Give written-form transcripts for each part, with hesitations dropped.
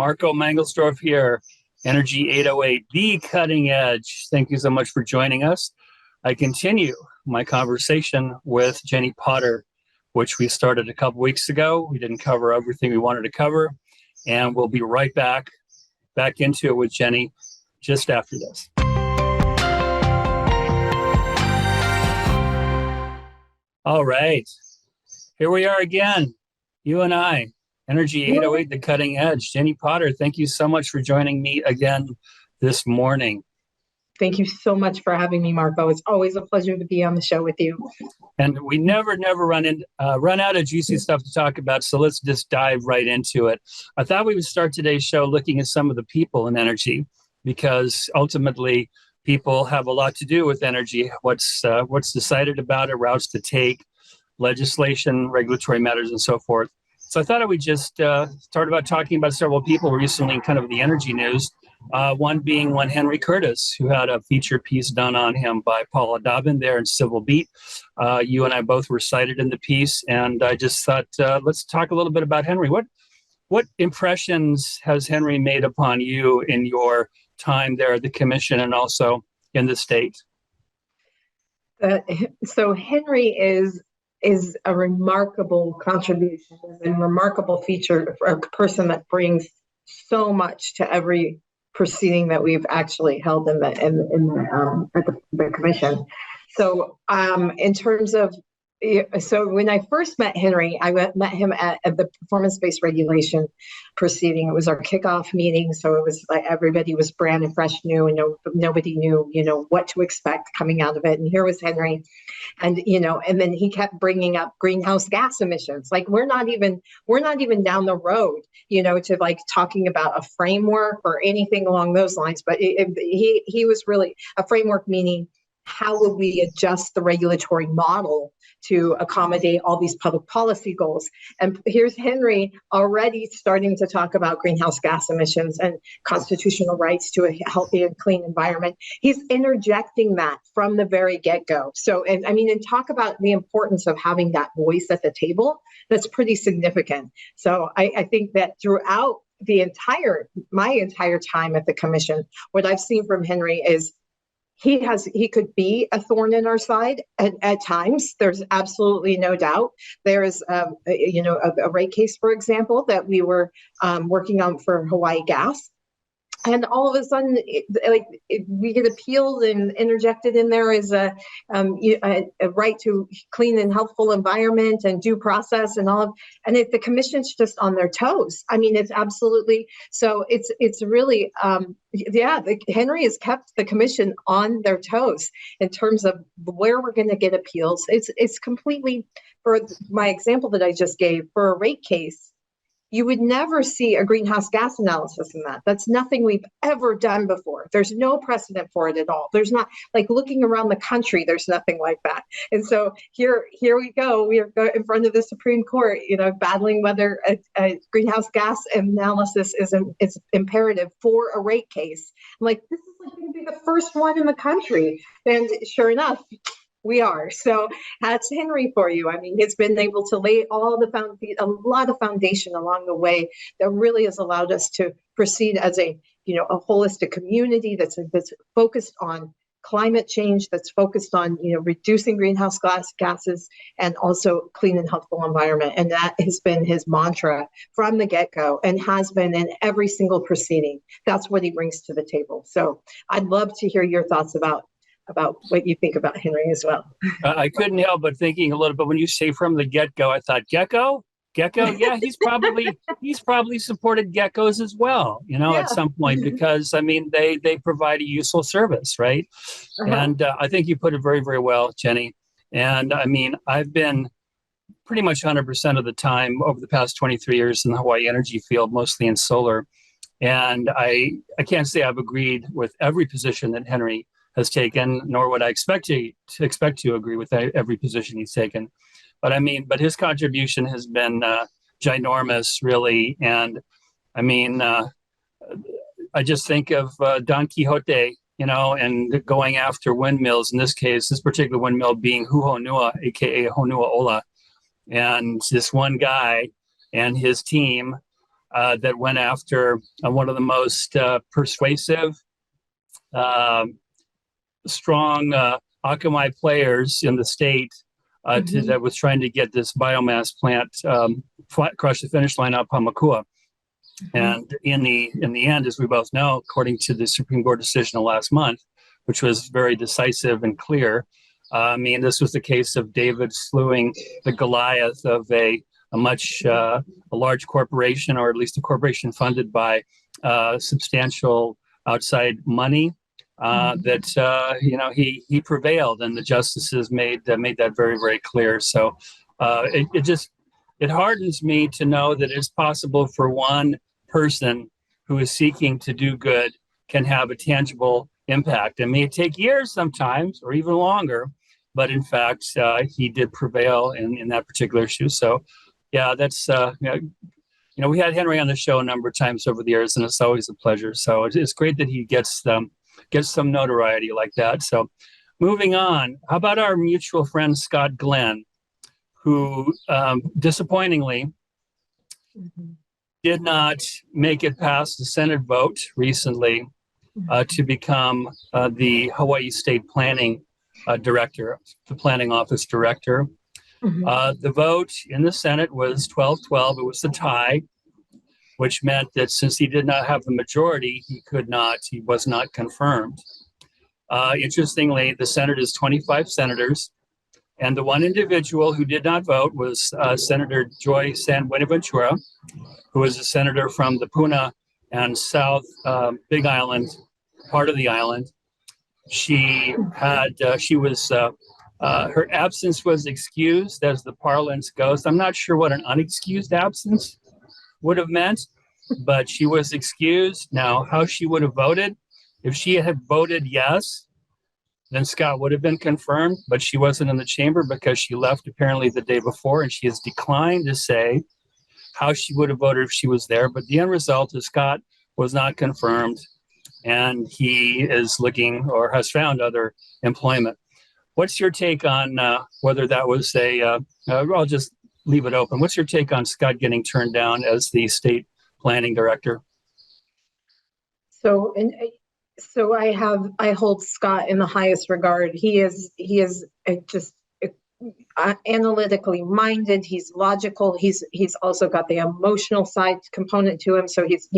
Marco Mangelsdorf here, Energy 808, the cutting edge. Thank you so much for joining us. I continue my conversation with Jennie Potter, which we started a couple weeks ago. We didn't cover everything we wanted to cover, and we'll be right back into it with Jennie just after this. All right, here we are again, you and I, Energy 808, the cutting edge. Jennie Potter, thank you so much for joining me again this morning. Thank you so much for having me, Marco. It's always a pleasure to be on the show with you. And we never run out of juicy stuff to talk about, so let's just dive right into it. I thought we would start today's show looking at some of the people in energy, because ultimately people have a lot to do with energy. What's decided about it, routes to take, legislation, regulatory matters, and so forth. So I thought I would just start about talking about several people recently in kind of the energy news. One being Henry Curtis, who had a feature piece done on him by Paula Dobbin there in Civil Beat. You and I both were cited in the piece, and I just thought, let's talk a little bit about Henry. What impressions has Henry made upon you in your time there at the commission and also in the state? So Henry is a remarkable contribution, is a remarkable feature, a person that brings so much to every proceeding that we've actually held at the commission. So in terms of, so when I first met Henry, I met him at the performance-based regulation proceeding. It was our kickoff meeting, so it was like everybody was brand and fresh new, and nobody knew, what to expect coming out of it. And here was Henry, and and then he kept bringing up greenhouse gas emissions. Like we're not even down the road, to like talking about a framework or anything along those lines. But he was really a framework, meaning how will we adjust the regulatory model to accommodate all these public policy goals? And here's Henry already starting to talk about greenhouse gas emissions and constitutional rights to a healthy and clean environment. He's interjecting that from the very get-go. So, and talk about the importance of having that voice at the table. That's pretty significant. So I think that throughout my entire time at the commission, what I've seen from Henry is he could be a thorn in our side at times. There's absolutely no doubt. There is, a rate case, for example, that we were working on for Hawaii Gas. And all of a sudden, we get appealed and interjected in there as a right to clean and healthful environment and due process and all of, and the commission's just on their toes. It's absolutely, so it's really, Henry has kept the commission on their toes in terms of where we're going to get appeals. It's completely, for my example that I just gave, for a rate case, you would never see a greenhouse gas analysis in that. That's nothing we've ever done before. There's no precedent for it at all. There's not, like looking around the country, there's nothing like that. And so here we go. We are in front of the Supreme Court, battling whether a greenhouse gas analysis is imperative for a rate case. I'm like, this is going to be the first one in the country. And sure enough, we are. So that's Henry for you. He's been able to lay a lot of foundation along the way that really has allowed us to proceed as a holistic community that's focused on climate change, that's focused on, reducing greenhouse gases and also clean and healthful environment. And that has been his mantra from the get-go and has been in every single proceeding. That's what he brings to the table. So I'd love to hear your thoughts about what you think about Henry as well. I couldn't help but thinking a little bit when you say from the get-go, I thought gecko. Yeah, he's probably supported geckos as well, at some point, because they provide a useful service, right? Uh-huh. And I think you put it very, very well, Jennie. And I've been pretty much 100% of the time over the past 23 years in the Hawaii energy field, mostly in solar. And I can't say I've agreed with every position that Henry has taken, nor would I expect to agree with every position he's taken. But his contribution has been ginormous, really. And I just think of Don Quixote, and going after windmills. In this case, this particular windmill being Huhonua, aka Honua Ola, and this one guy and his team that went after one of the most persuasive, strong Akamai players in the state that was trying to get this biomass plant across the finish line up Hamakua. And in the end, as we both know, according to the Supreme Court decision of last month, which was very decisive and clear, I mean, this was the case of David slewing the Goliath of a large corporation, or at least a corporation funded by substantial outside money. He prevailed, and the justices made that very, very clear. So it hardens me to know that it's possible for one person who is seeking to do good can have a tangible impact. It may take years sometimes, or even longer, but in fact, he did prevail in that particular issue. So, yeah, that's we had Henry on the show a number of times over the years, and it's always a pleasure. So it's great that he gets some notoriety like that. So, moving on, how about our mutual friend Scott Glenn, who disappointingly did not make it past the Senate vote recently to become the Hawaii State Planning Director, the Planning Office Director. The vote in the Senate was 12-12. It was a tie, which meant that since he did not have the majority, he was not confirmed. Interestingly, the Senate is 25 senators, and the one individual who did not vote was Senator Joy San Buenaventura, who was a senator from the Puna and South Big Island, part of the island. Her absence was excused, as the parlance goes. I'm not sure what an unexcused absence would have meant, but she was excused. Now, how she would have voted, if she had voted yes, then Scott would have been confirmed, but she wasn't in the chamber because she left apparently the day before, and she has declined to say how she would have voted if she was there. But the end result is Scott was not confirmed, and he is looking or has found other employment. What's your take on whether that was I'll just leave it open. What's your take on Scott getting turned down as the state planning director? So I hold Scott in the highest regard. He is just analytically minded. He's logical. He's also got the emotional side component to him. So he's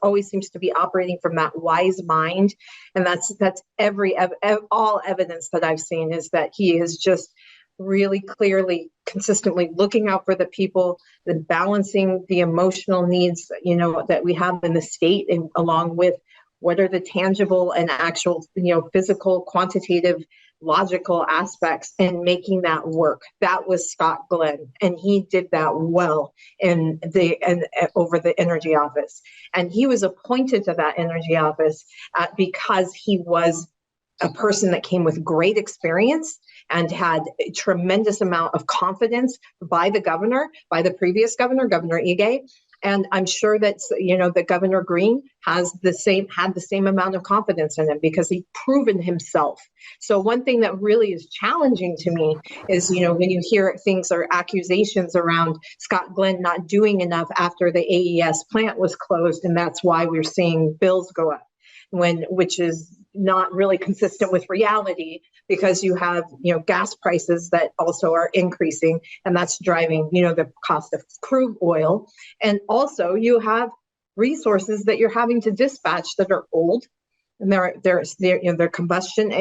always seems to be operating from that wise mind, and that's all evidence that I've seen is that he is just really clearly, consistently looking out for the people, then balancing the emotional needs that we have in the state, and along with what are the tangible and actual physical, quantitative, logical aspects, and making that work. That was Scott Glenn, and he did that well over the energy office. And he was appointed to that energy office because he was a person that came with great experience and had a tremendous amount of confidence by the previous governor, Governor Ige. And I'm sure that that Governor Green had the same amount of confidence in him because he'd proven himself. So one thing that really is challenging to me is when you hear things or accusations around Scott Glenn not doing enough after the AES plant was closed, and that's why we're seeing bills go up, which is not really consistent with reality, because you have gas prices that also are increasing, and that's driving the cost of crude oil, and also you have resources that you're having to dispatch that are old, and they're combustion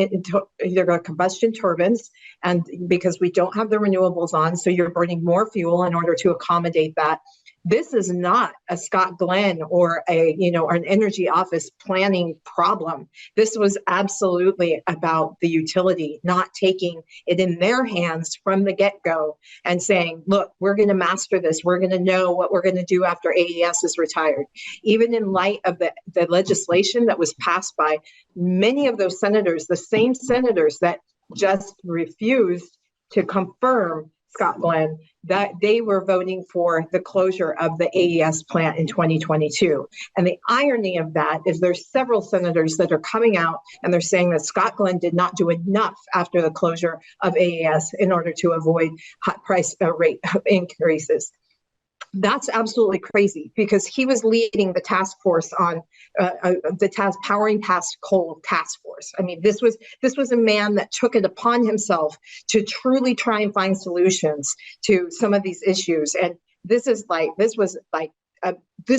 turbines, and because we don't have the renewables on, so you're burning more fuel in order to accommodate that. This is not a Scott Glenn or an energy office planning problem. This was absolutely about the utility not taking it in their hands from the get-go and saying, look, we're going to master this. We're going to know what we're going to do after AES is retired. Even in light of the legislation that was passed by many of those senators, the same senators that just refused to confirm Scott Glenn, that they were voting for the closure of the AES plant in 2022. And the irony of that is there's several senators that are coming out and they're saying that Scott Glenn did not do enough after the closure of AES in order to avoid hot price rate increases. That's absolutely crazy, because he was leading the task force on powering past coal task force. I mean, this was a man that took it upon himself to truly try and find solutions to some of these issues. And this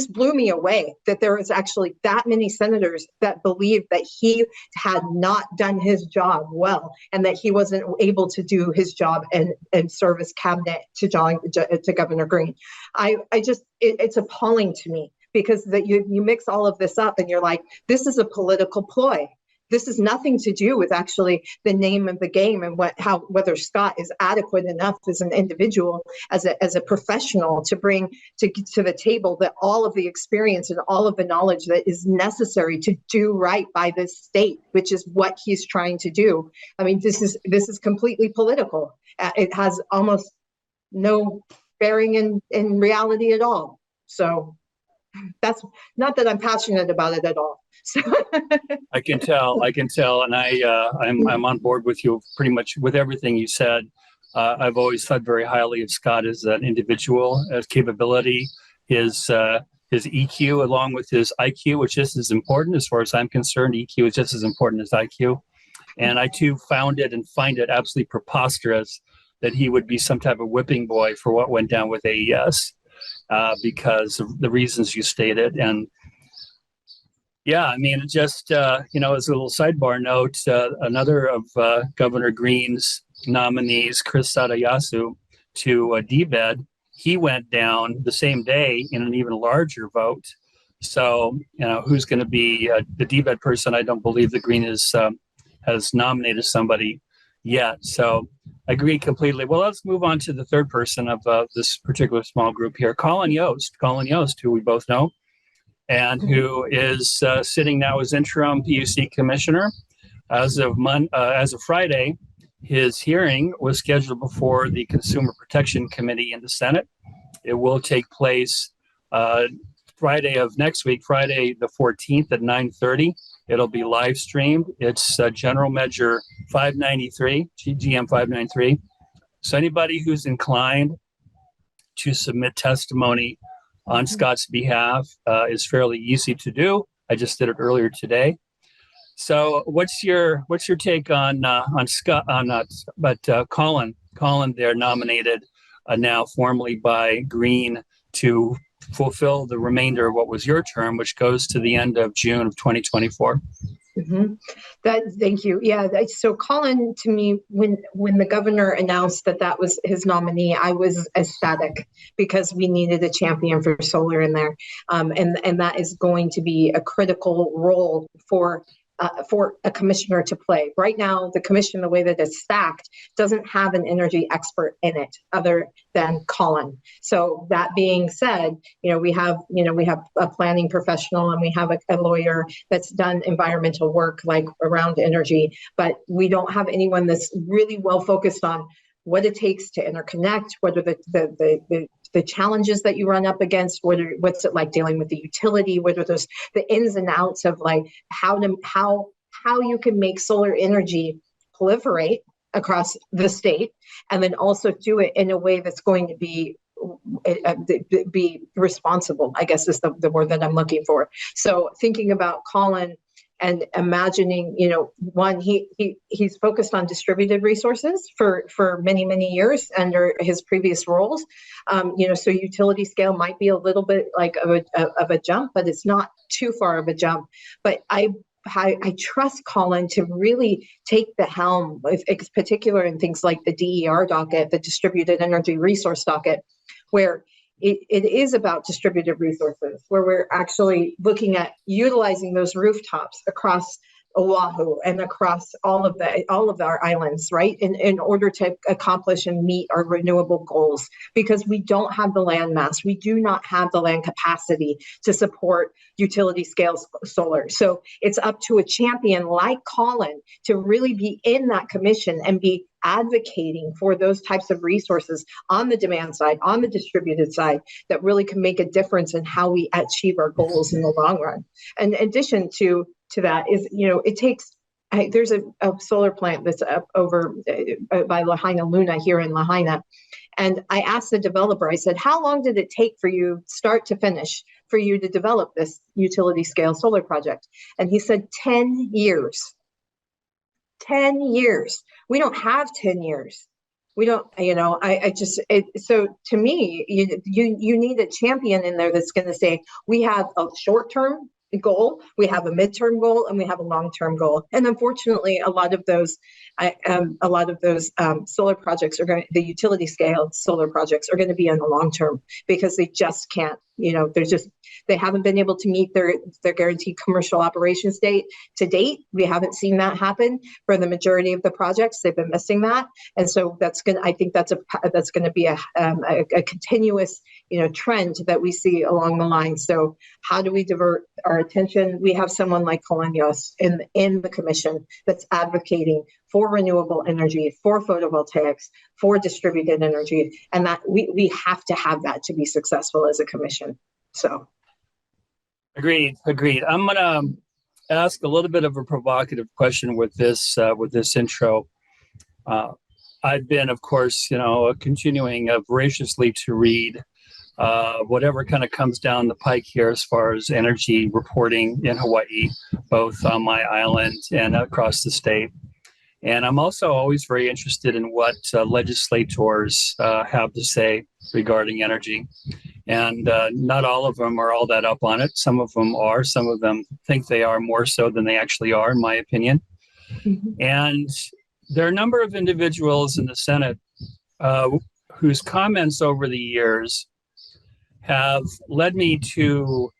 blew me away, that there was actually that many senators that believed that he had not done his job well, and that he wasn't able to do his job and serve as cabinet to Governor Green. It's appalling to me, because that you mix all of this up and you're like, this is a political ploy. This has nothing to do with actually the name of the game and whether Scott is adequate enough as an individual, as a professional, to bring to the table that all of the experience and all of the knowledge that is necessary to do right by this state, which is what he's trying to do. I mean, this is completely political. It has almost no bearing in reality at all. So that's not that I'm passionate about it at all. So. I can tell, and I'm on board with you pretty much with everything you said. I've always thought very highly of Scott as an individual, as capability, his EQ along with his IQ, which is as important as far as I'm concerned. EQ is just as important as IQ, and I too find it absolutely preposterous that he would be some type of whipping boy for what went down with AES. Because of the reasons you stated. And yeah, I mean, just, as a little sidebar note, another of Governor Green's nominees, Chris Sadayasu, to DBED, he went down the same day in an even larger vote. So, who's going to be the DBED person? I don't believe that Green has nominated somebody yet. So I agree completely. Well, let's move on to the third person of this particular small group here, Colin Yost, who we both know, and who is sitting now as interim PUC commissioner. As of Friday, his hearing was scheduled before the Consumer Protection Committee in the Senate. It will take place Friday of next week, Friday the 14th at 9:30. It'll be live streamed. It's General Measure 593, GM 593. So anybody who's inclined to submit testimony on Scott's behalf is fairly easy to do. I just did it earlier today. So what's your take on Scott? Colin? Colin, they're nominated now formally by Green to fulfill the remainder of what was your term, which goes to the end of June of 2024. Mm-hmm. Thank you. Yeah. So Colin, to me, when the governor announced that was his nominee, I was ecstatic, because we needed a champion for solar in there, and that is going to be a critical role for a commissioner to play. Right now, the commission, the way that it's stacked, doesn't have an energy expert in it other than Colin. So that being said, we have a planning professional, and we have a lawyer that's done environmental work like around energy, but we don't have anyone that's really well focused on what it takes to interconnect, what are the challenges that you run up against, what's it like dealing with the utility, what are the ins and outs of like how you can make solar energy proliferate across the state, and then also do it in a way that's going to be responsible, I guess is the word that I'm looking for. So thinking about Colin and imagining, one, he's focused on distributed resources for many, many years under his previous roles. So utility scale might be a little bit like of a jump, but it's not too far of a jump. But I trust Colin to really take the helm, in particular in things like the DER docket, the distributed energy resource docket, where it is about distributed resources, where we're actually looking at utilizing those rooftops across Oahu and across all of our islands, right? In order to accomplish and meet our renewable goals, because we don't have the land mass, we do not have the land capacity to support utility scale solar. So it's up to a champion like Colin to really be in that commission and be advocating for those types of resources on the demand side, on the distributed side, that really can make a difference in how we achieve our goals in the long run. And in addition to that is, it takes there's a solar plant that's up over by Lahaina Luna here in Lahaina. And I asked the developer, I said, how long did it take for you, start to finish, for you to develop this utility scale solar project? And he said, 10 years. 10 years. We don't have 10 years. We don't, so to me, you need a champion in there that's going to say, we have a short-term goal, we have a midterm goal, and we have a long-term goal. And unfortunately, a lot of those solar projects the utility scale solar projects are going to be in the long term, because they just can't, they haven't been able to meet their guaranteed commercial operations date to date. We haven't seen that happen for the majority of the projects. They've been missing that. And so I think that's going to be a continuous, trend that we see along the line. So how do we divert our attention? We have someone like Colenios in the commission that's advocating for renewable energy, for photovoltaics, for distributed energy, and that we have to have that to be successful as a commission. So, agreed. I'm gonna ask a little bit of a provocative question with this intro. I've been, of course, continuing voraciously to read whatever kind of comes down the pike here as far as energy reporting in Hawaii, both on my island and across the state. And I'm also always very interested in what legislators have to say regarding energy. And not all of them are all that up on it. Some of them are. Some of them think they are more so than they actually are, in my opinion. Mm-hmm. And there are a number of individuals in the Senate whose comments over the years have led me to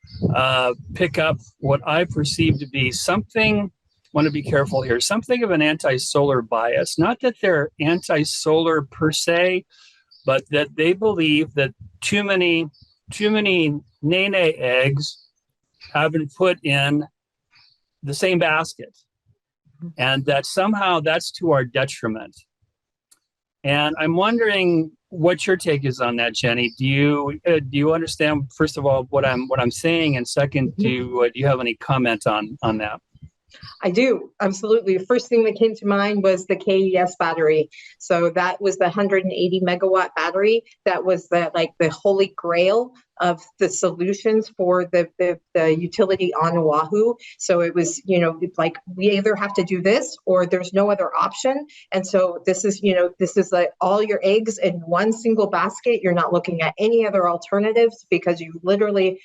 pick up what I perceive to be something, I want to be careful here, something of an anti-solar bias. Not that they're anti-solar per se, but that they believe that too many nene eggs have been put in the same basket, and that somehow that's to our detriment. And I'm wondering what your take is on that, Jennie. Do you understand, first of all, what I'm saying, and second, do you have any comment on that? I do, absolutely. The first thing that came to mind was the KES battery. So that was the 180 megawatt battery. That was the holy grail of the solutions for the utility on Oahu. So it was, we either have to do this or there's no other option. And so this is like all your eggs in one single basket. You're not looking at any other alternatives, because you literally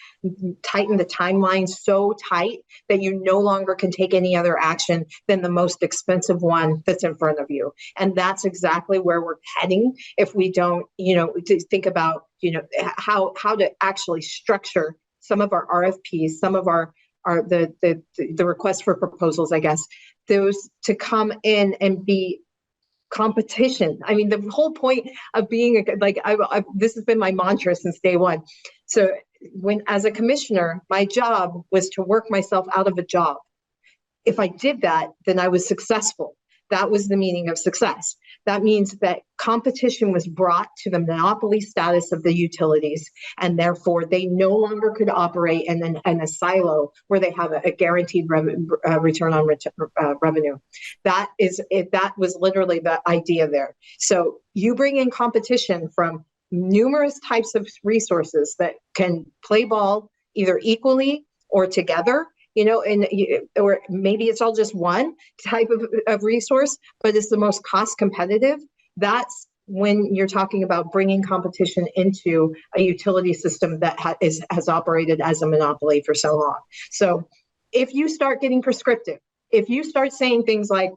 tighten the timeline so tight that you no longer can take any other action than the most expensive one that's in front of you. And that's exactly where we're heading if we don't, to think about, how to actually structure some of our RFPs, some of the requests for proposals, I guess, those to come in and be competition. I mean, the whole point of being this has been my mantra since day one. So as a commissioner, my job was to work myself out of a job. If I did that, then I was successful. That was the meaning of success. That means that competition was brought to the monopoly status of the utilities, and therefore they no longer could operate in a silo where they have a guaranteed return on revenue. That was literally the idea there. So you bring in competition from numerous types of resources that can play ball either equally or together, or maybe it's all just one type of resource, but it's the most cost competitive. That's when you're talking about bringing competition into a utility system that has operated as a monopoly for so long. So if you start getting prescriptive, if you start saying things like,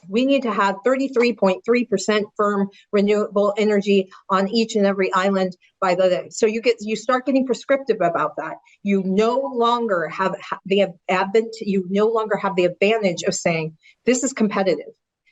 we need to have 33.3% firm renewable energy on each and every island by the day. So you start getting prescriptive about that. You no longer have the advantage of saying this is competitive.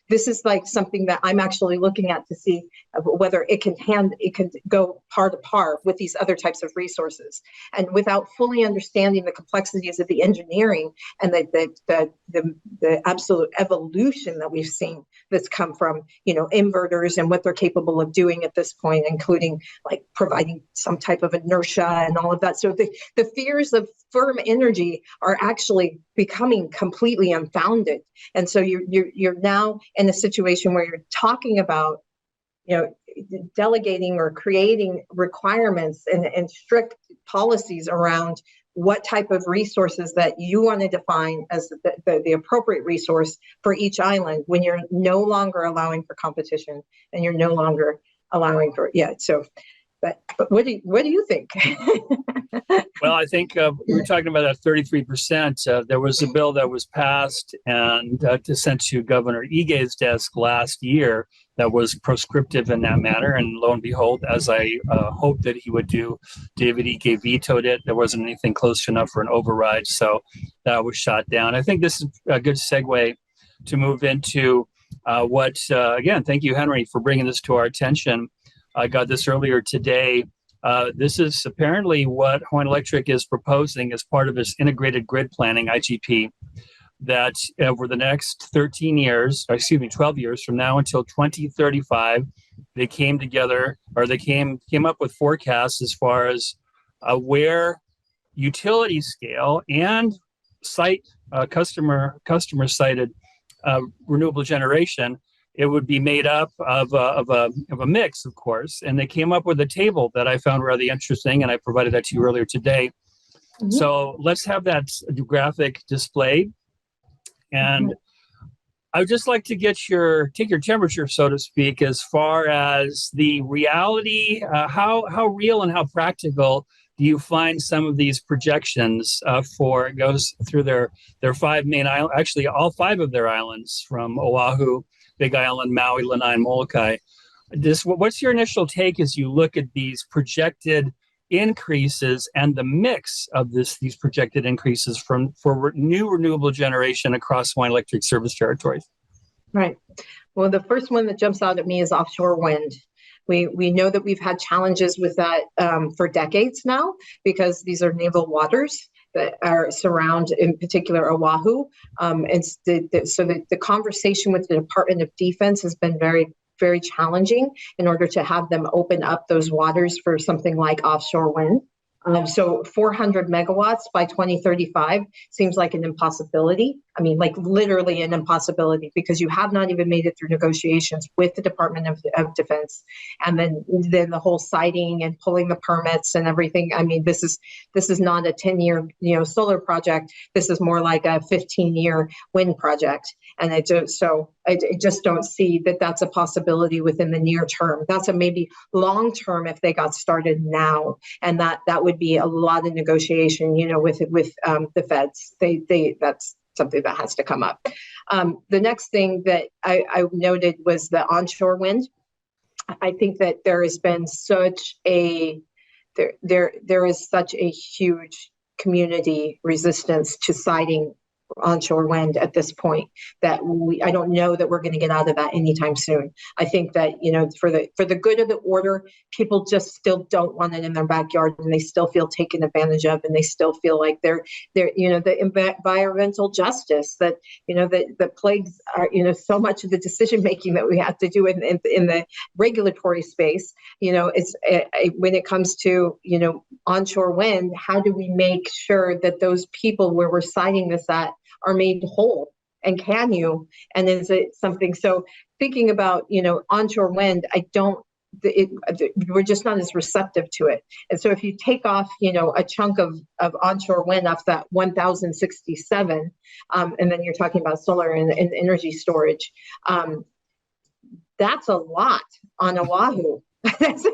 this is like something that I'm actually looking at to see whether it can go par to par with these other types of resources. And without fully understanding the complexities of the engineering and the absolute evolution that we've seen that's come from, inverters and what they're capable of doing at this point, including like providing some type of inertia and all of that. So the fears of firm energy are actually becoming completely unfounded. And so you're now in a situation where you're talking about, delegating or creating requirements and strict policies around what type of resources that you want to define as the appropriate resource for each island, when you're no longer allowing for competition and you're no longer allowing for, but what do you think? Well, I think we were talking about that 33%. There was a bill that was passed and sent to Governor Ige's desk last year that was proscriptive in that manner. And lo and behold, as I hoped that he would do, David Ige vetoed it. There wasn't anything close enough for an override, so that was shot down. I think this is a good segue to move into again, thank you, Henry, for bringing this to our attention. I got this earlier today. This is apparently what Hawaiian Electric is proposing as part of its integrated grid planning, IGP, that over the next 12 years from now until 2035, they came together, or they came up with forecasts as far as where utility scale and site customer sited renewable generation, it would be made up of a mix, of course. And they came up with a table that I found really interesting, and I provided that to you earlier today. Mm-hmm. So let's have that graphic displayed. And mm-hmm. I would just like to take your temperature, so to speak, as far as the reality, how real and how practical do you find some of these projections it goes through their 5 main islands, actually all 5 of their islands, from Oahu, Big Island, Maui, Lanai, and Molokai. What's your initial take as you look at these projected increases and the mix of these projected increases for new renewable generation across Hawaiian Electric service territories? Right. Well, the first one that jumps out at me is offshore wind. We know that we've had challenges with that for decades now, because these are naval waters that surround, in particular, Oahu. And so the conversation with the Department of Defense has been very, very challenging in order to have them open up those waters for something like offshore wind. So 400 megawatts by 2035 seems like an impossibility. I mean, like literally an impossibility, because you have not even made it through negotiations with the Department of Defense, and then the whole siting and pulling the permits and everything. I mean, this is not a 10-year solar project. This is more like a 15-year wind project, and I just don't see that that's a possibility within the near term. That's a maybe long term if they got started now, and that would be a lot of negotiation, with the feds. That's something that has to come up. The next thing that I noted was the onshore wind. I think that there has been there is such a huge community resistance to siting onshore wind at this point that I don't know that we're going to get out of that anytime soon. I think that for the good of the order, people just still don't want it in their backyard, and they still feel taken advantage of, and they still feel like they're the environmental justice that that plagues so much of the decision making that we have to do in the regulatory space. It's when it comes to onshore wind, how do we make sure that those people where we're siting this at are made whole, and and is it something? So thinking about onshore wind, we're just not as receptive to it. And so if you take off a chunk of onshore wind off that 1067, and then you're talking about solar and energy storage, that's a lot on Oahu. As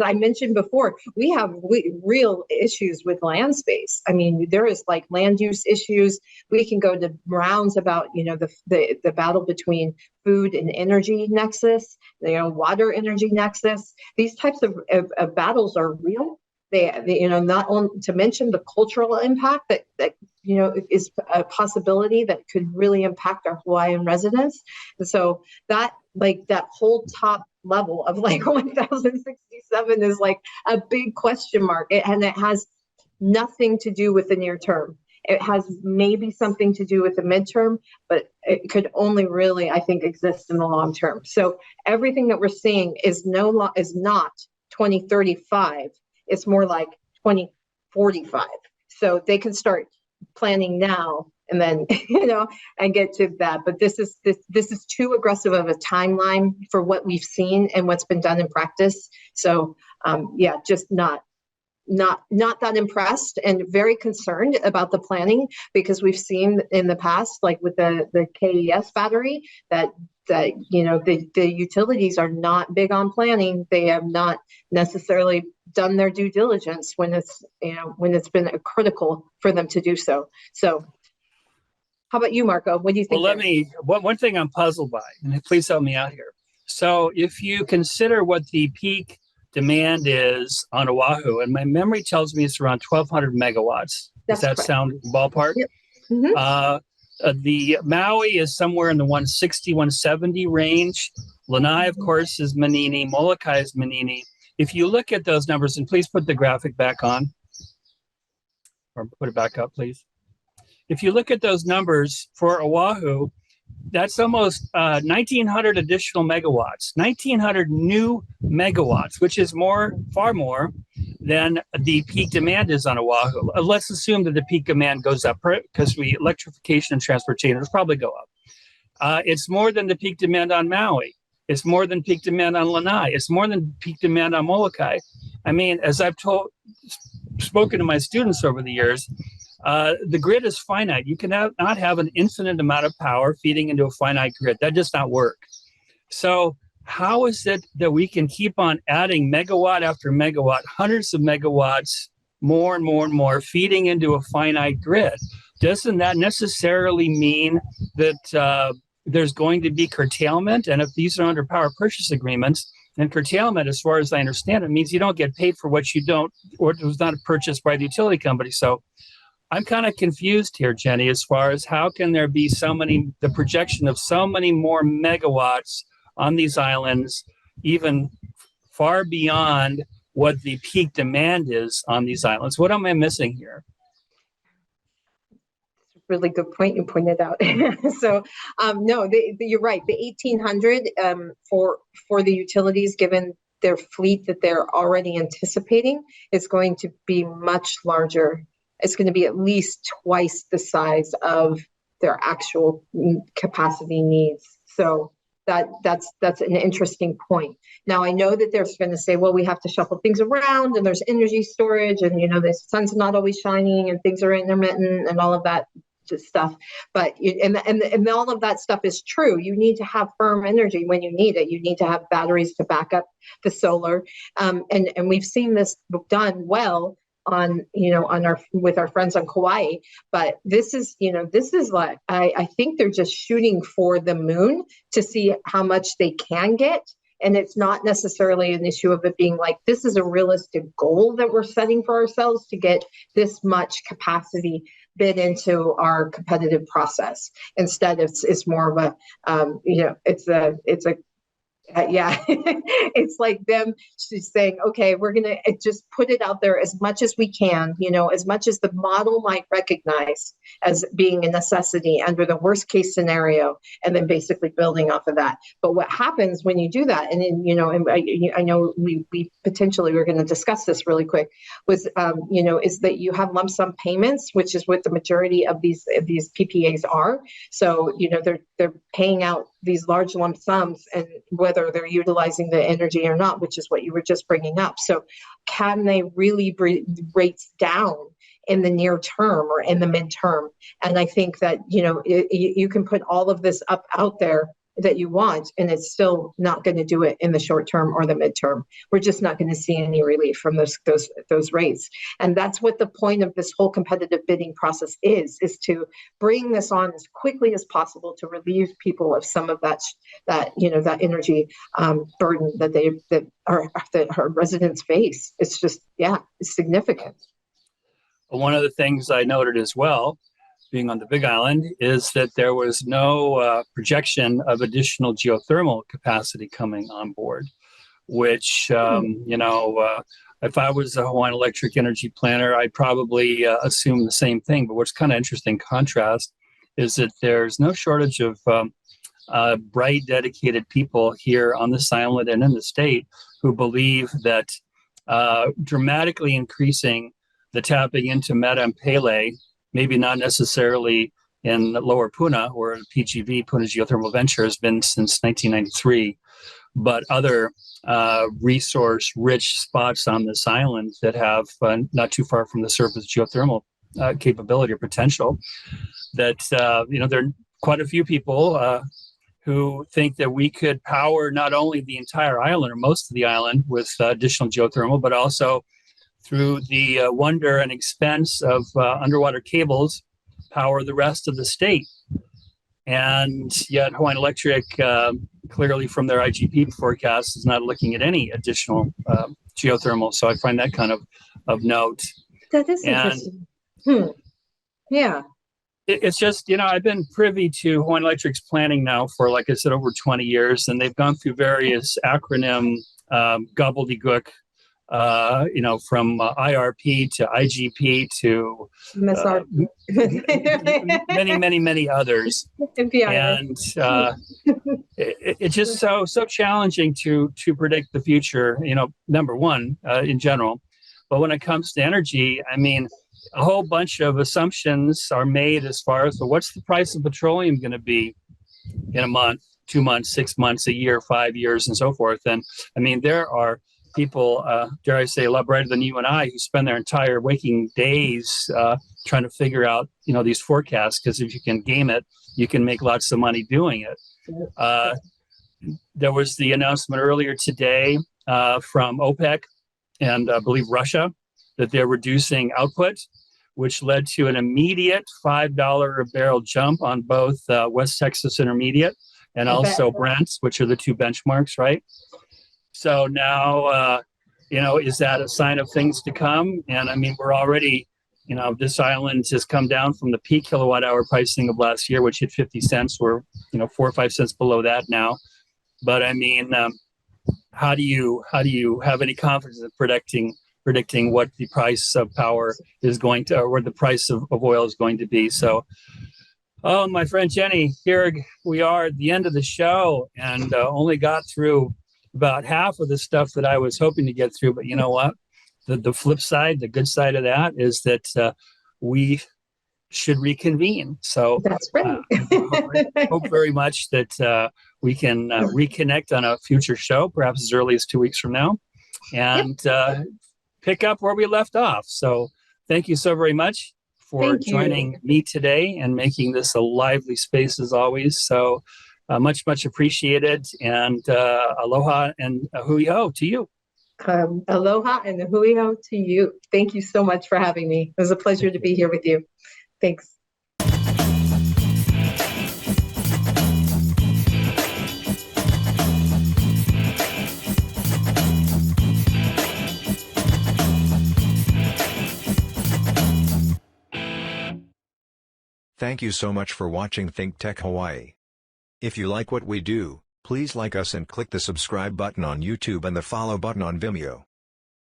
I mentioned before, we have real issues with land space. I mean, there is like land use issues. We can go to rounds about the battle between food and energy nexus, water energy nexus. These types of battles are real. They not only to mention the cultural impact that is a possibility that could really impact our Hawaiian residents. And so that whole top level of 1067 is like a big question mark. And it has nothing to do with the near term. It has maybe something to do with the midterm, but it could only really, I think, exist in the long term. So everything that we're seeing is not 2035. It's more like 2045. So they can start planning now and then, and get to that. But this is too aggressive of a timeline for what we've seen and what's been done in practice. So just not that impressed and very concerned about the planning, because we've seen in the past, like with the KES battery, that the utilities are not big on planning. They have not necessarily done their due diligence when it's been critical for them to do so. So how about you, Marco? What do you think? Well, one thing I'm puzzled by, and please help me out here. So if you consider what the peak demand is on Oahu, and my memory tells me it's around 1,200 megawatts. Does that sound ballpark? Yep. Mm-hmm. The Maui is somewhere in the 160, 170 range. Lanai, of course, is Manini. Molokai is Manini. If you look at those numbers, and please put the graphic back on, or put it back up, please. If you look at those numbers for Oahu, that's almost 1,900 additional megawatts, 1,900 new megawatts, which is far more than the peak demand is on Oahu. Let's assume that the peak demand goes up because electrification and transportation will probably go up. It's more than the peak demand on Maui. It's more than peak demand on Lanai. It's more than peak demand on Molokai. I mean, as I've spoken to my students over the years, the grid is finite. You cannot not have an infinite amount of power feeding into a finite grid. That does not work. So how is it that we can keep on adding megawatt after megawatt, hundreds of megawatts, more and more and more, feeding into a finite grid? Doesn't that necessarily mean that there's going to be curtailment? And if these are under power purchase agreements, then curtailment, as far as I understand it, means you don't get paid for what you don't, or it was not purchased by the utility company. So I'm kind of confused here, Jenny, as far as how can there be the projection of so many more megawatts on these islands, even far beyond what the peak demand is on these islands. What am I missing here? Really good point you pointed out. So no, you're right. The 1,800 for the utilities, given their fleet that they're already anticipating, is going to be much larger. It's going to be at least twice the size of their actual capacity needs. So that's an interesting point. Now, I know that they're going to say, well, we have to shuffle things around, and there's energy storage, and the sun's not always shining, and things are intermittent, and all of that stuff. But and all of that stuff is true. You need to have firm energy when you need it. You need to have batteries to back up the solar, and we've seen this done well with our friends on Kauai. But this is like, I think they're just shooting for the moon to see how much they can get. And it's not necessarily an issue of it being like, this is a realistic goal that we're setting for ourselves to get this much capacity bid into our competitive process. Instead, it's more of it's like them saying, okay, we're going to just put it out there as much as we can, as much as the model might recognize as being a necessity under the worst case scenario, and then basically building off of that. But what happens when you do that, and then, and I know we potentially we're going to discuss this really quick, was, is that you have lump sum payments, which is what the majority of these PPAs are. So, they're paying out these large lump sums, and whether they're utilizing the energy or not, which is what you were just bringing up. So can they really bring rates down in the near term or in the midterm? And I think that, you can put all of this out there that you want, and it's still not going to do it in the short term or the midterm. We're just not going to see any relief from those rates. And that's what the point of this whole competitive bidding process is to bring this on as quickly as possible to relieve people of some of that energy burden that our residents face. It's just, it's significant. One of the things I noted as well being on the Big Island, is that there was no projection of additional geothermal capacity coming on board, which, if I was a Hawaiian Electric energy planner, I'd probably assume the same thing. But what's kind of interesting contrast is that there's no shortage of bright, dedicated people here on this island and in the state who believe that dramatically increasing the tapping into Meta and Pele, maybe not necessarily in Lower Puna, where PGV, Puna Geothermal Venture, has been since 1993, but other resource-rich spots on this island that have not too far from the surface geothermal capability or potential, that, there are quite a few people who think that we could power not only the entire island or most of the island with additional geothermal, but also through the wonder and expense of underwater cables, power the rest of the state. And yet Hawaiian Electric, clearly from their IGP forecast, is not looking at any additional geothermal. So I find that kind of note. That is interesting. Yeah. It's just, I've been privy to Hawaiian Electric's planning now for, like I said, over 20 years, and they've gone through various acronym gobbledygook, from IRP to IGP to many others. And it's just so challenging to predict the future, number one, in general. But when it comes to energy, I mean, a whole bunch of assumptions are made as far as what's the price of petroleum going to be in a month, 2 months, 6 months, a year, 5 years, and so forth. And I mean, there are people, dare I say, a lot brighter than you and I, who spend their entire waking days trying to figure out, these forecasts, because if you can game it, you can make lots of money doing it. There was the announcement earlier today from OPEC and I believe Russia that they're reducing output, which led to an immediate $5 a barrel jump on both West Texas Intermediate and also Brent, which are the two benchmarks, right? So now, is that a sign of things to come? And I mean, we're already, this island has come down from the peak kilowatt hour pricing of last year, which hit 50 cents. We're, 4 or 5 cents below that now. But I mean, how do you have any confidence in predicting what the price of power is going to, or what the price of oil is going to be? So, oh, my friend Jennie, here we are at the end of the show, and only got through about half of the stuff that I was hoping to get through. But you know what? The flip side, the good side of that is that we should reconvene. So that's right. hope very much that we can reconnect on a future show, perhaps as early as 2 weeks from now, and pick up where we left off. So thank you so very much for joining me today and making this a lively space as always. So much appreciated, and aloha and a hui hou to you. Aloha and a hui hou to you. Thank you so much for having me. It was a pleasure to be here with you. Thanks. Thank you so much for watching ThinkTech Hawaii. If you like what we do, please like us and click the subscribe button on YouTube and the follow button on Vimeo.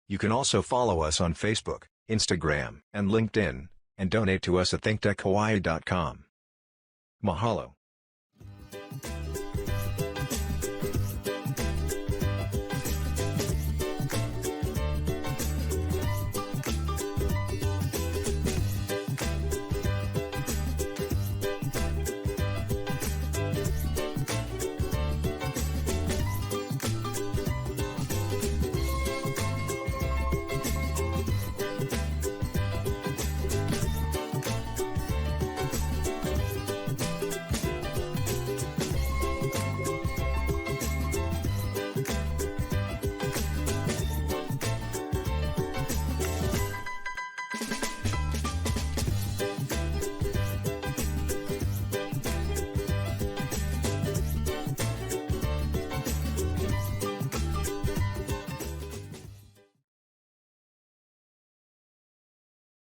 You can also follow us on Facebook, Instagram, and LinkedIn, and donate to us at thinktechhawaii.com. Mahalo.